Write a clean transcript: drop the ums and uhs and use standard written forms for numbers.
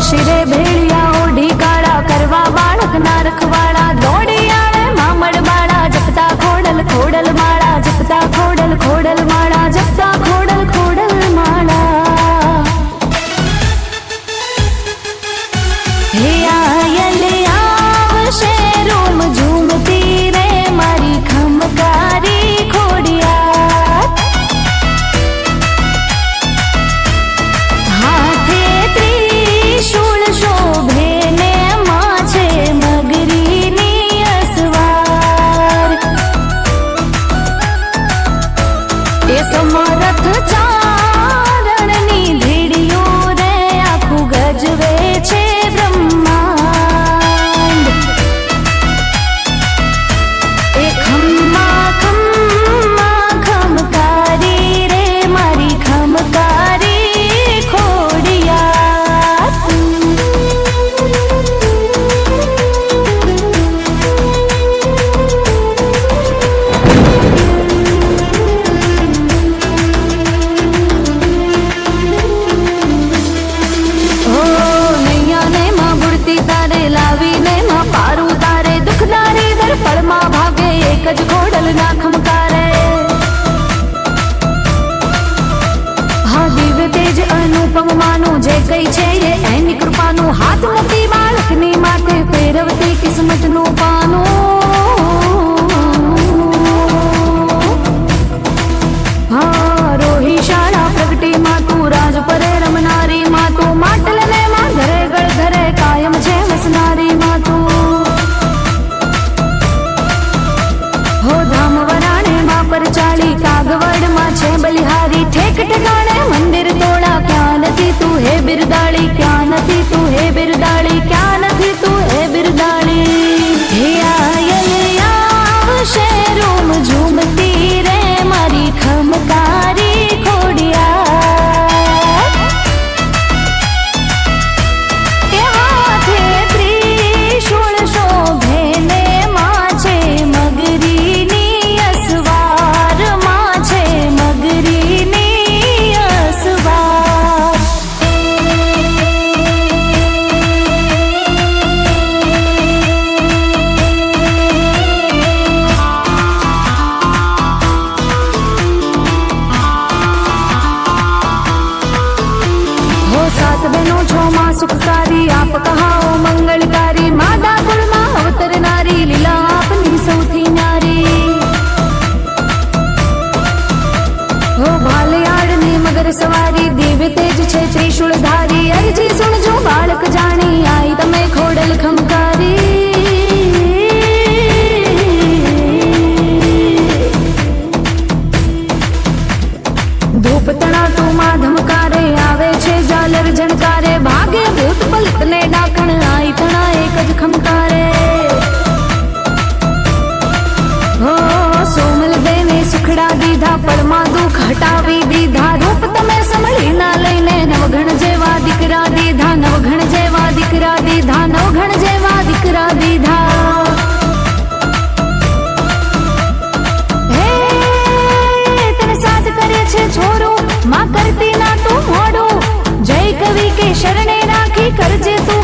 શિરે ભેળિયા ઓઢી કાળા કરવા બાળક ના રખવાડા દોડી આવે મામડ બાળા જપતા ખોડલ ખોડલ માળા જપતા ખોડલ ખોડલ માળા જપતા ખોડલ ખોડલ માળા હે આયલ આવશે રોમ ઝૂમતી રે મારી ખમકારી ખોડિયાર હાથે ત્રિશૂળ શોભે ને માછે મગરીની અસવાર એ સમરથ ચારણની ધીડીઓ રે આખું ગજવે છે બ્રહ્માંડ એ ખમ્મા ખમ્મા ખમકારી રે મારી ખમકારી ખોડિયાર ઓ નૈયાને માં બુડતી તારે લાવીને માં પારું તારે દુખદારી દર પળમાં ભાગે એક જ ખોડલ ના ખમકારે હા દિવ્ય તેજ અનુપમ માનું જે કઈ છે એ એની કૃપાનું હાથ મૂકી બાળકની માથે ફેરવતી કિસ્મતનું પાનું હા રોહી શાળા પ્રગટી માં તું રાજ પરે રમનારી માં તું માટલ ને માં ઘરે ગળ ઘરે કાયમ છે વસનારી માં તું હો ધામ વરાણે માં પર ચાલી કાગવડ માં છે બલિહારી ઠેક ઠેકાણે મંદિર તોડા ક્યાં નથી તું હે બિરદાળી ક્યાં નથી તું હે બિરદાળી ક્યાં નથી તું હે બિરદાળી હે આયલ આવશે રોમ ઝૂમતી રે મારી ખમકારી ખોડિયાર એ હાથે ત્રિશૂળ શોભે ને માછે મગરીની અસવાર માછે મગરીની અસવાર હો સાત બહેનો છો માં સુખકારી આપ કહાઓ મંગળકારી માદા કુળમાં અવતરનારી લીલા આપની સૌથી ન્યારી હો ભાલયાળની મગર સવારી દિવ્ય તેજ છે ત્રિશૂળ ધારી અરજી સુણજો બાળક જાણી આઈ તમે ખોડલ ખમકારી ધૂપ તણા તું માં ધમકારે આવે છે ઝાલર ઝણકારે ભાગે ભૂત પલક ને ડાકણ આઈ તણા એક જ ખમકારે હો સોમલ બેને સુખડા દીધા પળમાં દુઃખ હટાવી દીધા રૂપ તમે સંભળી ના લઈને નવઘણ જેવા દીકરા દીધા નવઘણ જેવા દીકરા દીધા નવઘણ જેવા દીકરા દીધા હે તને સાથ કરે છે છોરો માં કરતી ના તું મોડું જય કવિ કે શરણે રાખી કરજે તું